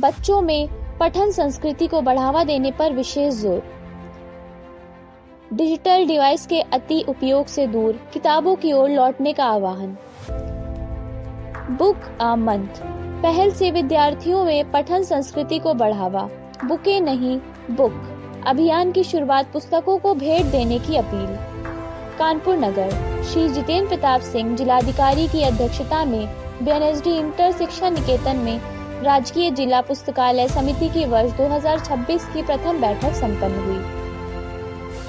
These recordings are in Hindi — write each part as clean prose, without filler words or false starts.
बच्चों में पठन संस्कृति को बढ़ावा देने पर विशेष जोर। डिजिटल डिवाइस के अति उपयोग से दूर किताबों की ओर लौटने का आह्वान। बुक अ मंथ पहल से विद्यार्थियों में पठन संस्कृति को बढ़ावा। बुकें नहीं बुक अभियान की शुरुआत पुस्तकों को भेंट देने की अपील। कानपुर नगर श्री जितेंद्र प्रताप सिंह जिलाधिकारी की अध्यक्षता में बीएनएसडी इंटर शिक्षा निकेतन में राजकीय जिला पुस्तकालय समिति की वर्ष 2026 की प्रथम बैठक संपन्न हुई।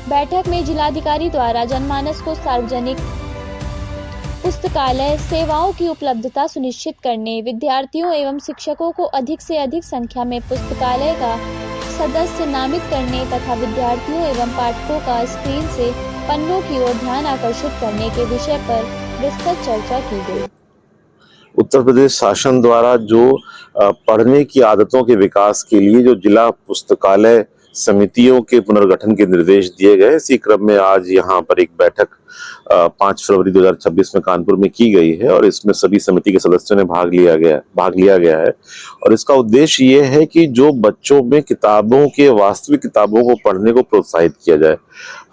बैठक में जिलाधिकारी द्वारा जनमानस को सार्वजनिक पुस्तकालय सेवाओं की उपलब्धता सुनिश्चित करने, विद्यार्थियों एवं शिक्षकों को अधिक से अधिक संख्या में पुस्तकालय का सदस्य नामित करने तथा विद्यार्थियों एवं पाठकों का स्क्रीन से पन्नों की ओर ध्यान आकर्षित करने के विषय पर विस्तृत चर्चा की गई। उत्तर प्रदेश शासन द्वारा जो पढ़ने की आदतों के विकास के लिए जो जिला पुस्तकालय समितियों के पुनर्गठन के निर्देश दिए गए, इसी क्रम में आज यहाँ पर एक बैठक 5 फरवरी 2026 में कानपुर में की गई है और इसमें सभी समिति के सदस्यों ने भाग लिया गया है। और इसका उद्देश्य ये है कि जो बच्चों में वास्तविक किताबों को पढ़ने को प्रोत्साहित किया जाए।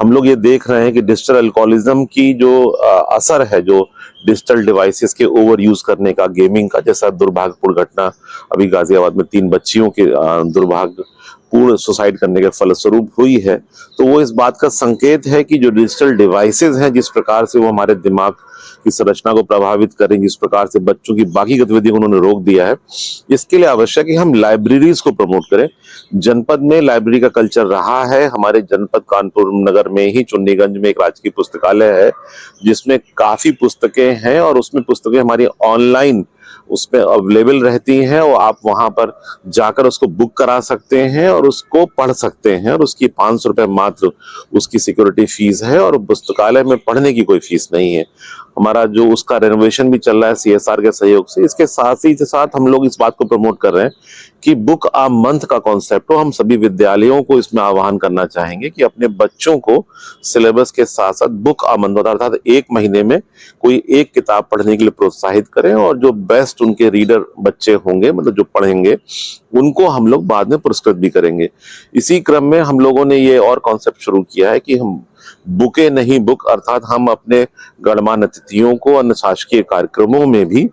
हम लोग ये देख रहे हैं कि डिजिटल अल्कोहलिज्म की जो असर है, जो डिजिटल डिवाइसेस के ओवर यूज करने का, गेमिंग का, जैसा दुर्भाग्यपूर्ण घटना अभी गाजियाबाद में 3 बच्चियों के दुर्भाग्यपूर्ण सुसाइड करने के फलस्वरूप हुई है, तो वो इस बात का संकेत है कि जो डिजिटल डिवाइसेस हैं, जिस प्रकार से वो हमारे दिमाग की संरचना को प्रभावित करें, जिस प्रकार से बच्चों की बाकी गतिविधियों को उन्होंने रोक दिया है, इसके लिए आवश्यक है कि हम लाइब्रेरीज को प्रमोट करें। जनपद में लाइब्रेरी का कल्चर रहा है। हमारे जनपद कानपुर नगर में ही चुन्नीगंज में एक राजकीय पुस्तकालय है जिसमें काफी पुस्तकें हैं और उसमें पुस्तकें हमारी ऑनलाइन उसमें अवेलेबल रहती हैं और आप वहां पर जाकर उसको बुक करा सकते हैं और उसको पढ़ सकते हैं और उसकी 500 रुपये मात्र उसकी सिक्योरिटी फीस है और पुस्तकालय में पढ़ने की कोई फीस नहीं है। हमारा जो उसका रेनोवेशन भी चल रहा है सीएसआर के सहयोग से। इसके साथ हम लोग इस बात को प्रमोट कर रहे हैं कि बुक अ मंथ का कॉन्सेप्ट हो। हम सभी विद्यालयों को इसमें आह्वान करना चाहेंगे कि अपने बच्चों को सिलेबस के साथ साथ बुक अ मंथ अर्थात 1 महीने में कोई एक किताब पढ़ने के लिए प्रोत्साहित करें और जो बेस्ट उनके रीडर बच्चे होंगे, मतलब जो पढ़ेंगे, उनको हम लोग बाद में पुरस्कृत भी करेंगे। इसी क्रम में हम लोगों ने ये और कॉन्सेप्ट शुरू किया है कि हम बुके नहीं बुक अर्थात हम अपने गणमान्य अतिथियों को अन्य शासकीय कार्यक्रमों में भी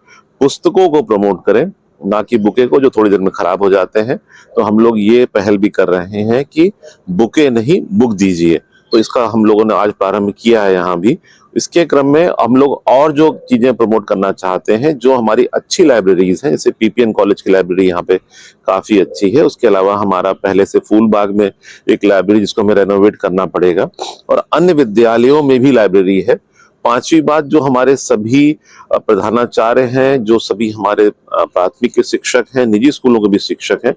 पुस्तकों को प्रमोट करें, ना कि बुके को, जो थोड़ी देर में खराब हो जाते हैं। तो हम लोग ये पहल भी कर रहे हैं कि बुके नहीं बुक दीजिए। तो इसका हम लोगों ने आज प्रारंभ किया है यहाँ भी। इसके क्रम में हम लोग और जो चीजें प्रमोट करना चाहते हैं, जो हमारी अच्छी लाइब्रेरीज हैं, जैसे पीपीएन कॉलेज की लाइब्रेरी यहाँ पे काफी अच्छी है। उसके अलावा हमारा पहले से फूलबाग में एक लाइब्रेरी जिसको हमें रेनोवेट करना पड़ेगा और अन्य विद्यालयों में भी लाइब्रेरी है। 5वीं बात, जो हमारे सभी प्रधानाचार्य हैं, जो सभी हमारे प्राथमिक के शिक्षक हैं, निजी स्कूलों के भी शिक्षक हैं,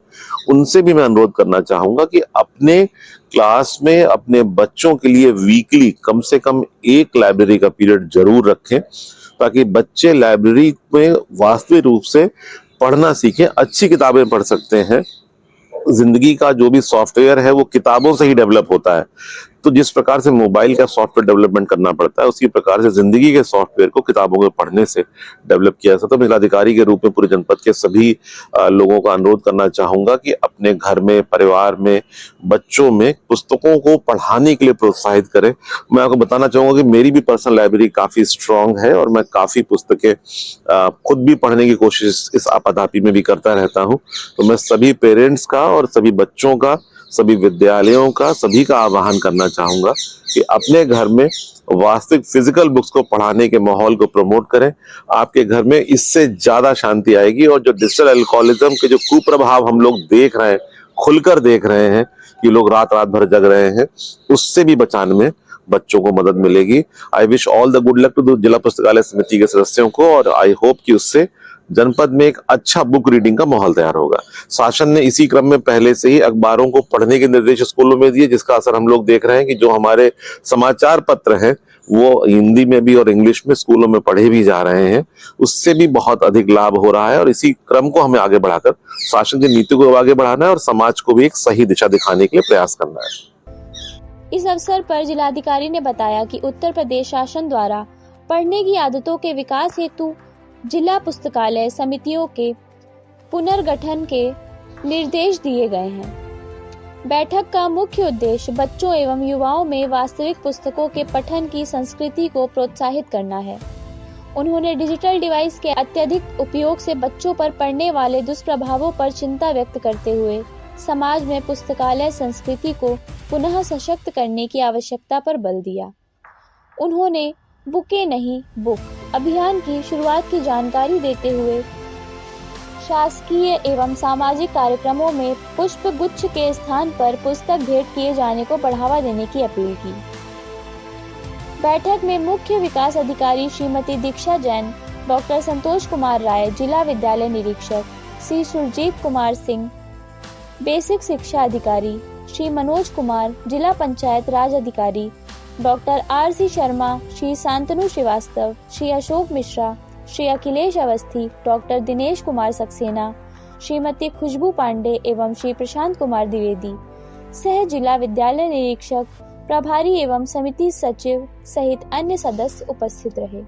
उनसे भी मैं अनुरोध करना चाहूंगा कि अपने क्लास में अपने बच्चों के लिए वीकली कम से कम एक लाइब्रेरी का पीरियड जरूर रखें ताकि बच्चे लाइब्रेरी में वास्तविक रूप से पढ़ना सीखें। अच्छी किताबें पढ़ सकते हैं। जिंदगी का जो भी सॉफ्टवेयर है वो किताबों से ही डेवलप होता है। तो जिस प्रकार से मोबाइल का सॉफ्टवेयर डेवलपमेंट करना पड़ता है, उसी प्रकार से जिंदगी के सॉफ्टवेयर को किताबों को पढ़ने से डेवलप किया जा सकता है। तो जिलाधिकारी के रूप में पूरे जनपद के सभी लोगों का अनुरोध करना चाहूंगा कि अपने घर में, परिवार में, बच्चों में पुस्तकों को पढ़ाने के लिए प्रोत्साहित करें। मैं आपको बताना चाहूंगा कि मेरी भी पर्सनल लाइब्रेरी काफी स्ट्रांग है और मैं काफी पुस्तकें खुद भी पढ़ने की कोशिश इस आपाधापी में भी करता रहता हूँ। तो मैं सभी पेरेंट्स का और सभी बच्चों का, सभी विद्यालयों का, सभी का आह्वान करना चाहूंगा कि अपने घर में वास्तविक फिजिकल बुक्स को पढ़ाने के माहौल को प्रमोट करें। आपके घर में इससे ज्यादा शांति आएगी और जो डिजिटल अल्कोहलिज्म के जो कुप्रभाव हम लोग देख रहे हैं, खुलकर देख रहे हैं कि लोग रात भर जग रहे हैं, उससे भी बचाने में बच्चों को मदद मिलेगी। I wish all the good luck to जिला पुस्तकालय समिति के सदस्यों को और आई होप कि उससे जनपद में एक अच्छा बुक रीडिंग का माहौल तैयार होगा। शासन ने इसी क्रम में पहले से ही अखबारों को पढ़ने के निर्देश स्कूलों में दिए, जिसका असर हम लोग देख रहे हैं कि जो हमारे समाचार पत्र हैं वो हिंदी में भी और इंग्लिश में स्कूलों में पढ़े भी जा रहे हैं। उससे भी बहुत अधिक लाभ हो रहा है और इसी क्रम को हमें आगे बढ़ाकर शासन की नीति को आगे बढ़ाना है और समाज को भी एक सही दिशा दिखाने के लिए प्रयास करना है। इस अवसर पर जिलाधिकारी ने बताया कि उत्तर प्रदेश शासन द्वारा पढ़ने की आदतों के विकास हेतु जिला पुस्तकालय समितियों के पुनर्गठन के निर्देश दिए गए हैं। बैठक का मुख्य उद्देश्य बच्चों एवं युवाओं में वास्तविक पुस्तकों के पठन की संस्कृति को प्रोत्साहित करना है। उन्होंने डिजिटल डिवाइस के अत्यधिक उपयोग से बच्चों पर पड़ने वाले दुष्प्रभावों पर चिंता व्यक्त करते हुए समाज में पुस्तकालय संस्कृति को पुनः सशक्त करने की आवश्यकता पर बल दिया। उन्होंने बुकें नहीं बुक अभियान की शुरुआत की जानकारी देते हुए शासकीय एवं सामाजिक कार्यक्रमों में पुष्प गुच्छ के स्थान पर पुस्तक भेंट किए जाने को बढ़ावा देने की अपील की। बैठक में मुख्य विकास अधिकारी श्रीमती दीक्षा जैन, डॉक्टर संतोष कुमार राय, जिला विद्यालय निरीक्षक श्री सुरजीत कुमार सिंह, बेसिक शिक्षा अधिकारी श्री मनोज कुमार, जिला पंचायत राज अधिकारी doctor RC Sharma, Shri Shantanu Srivastava, Shri Ashok Mishra, Shri Akhilesh Awasthi, doctor Dinesh Kumar Saxena, Shrimati Khushboo Pandey एवं श्री प्रशांत कुमार द्विवेदी, सह जिला विद्यालय निरीक्षक, प्रभारी एवं समिति सचिव सहित अन्य सदस्य उपस्थित रहे।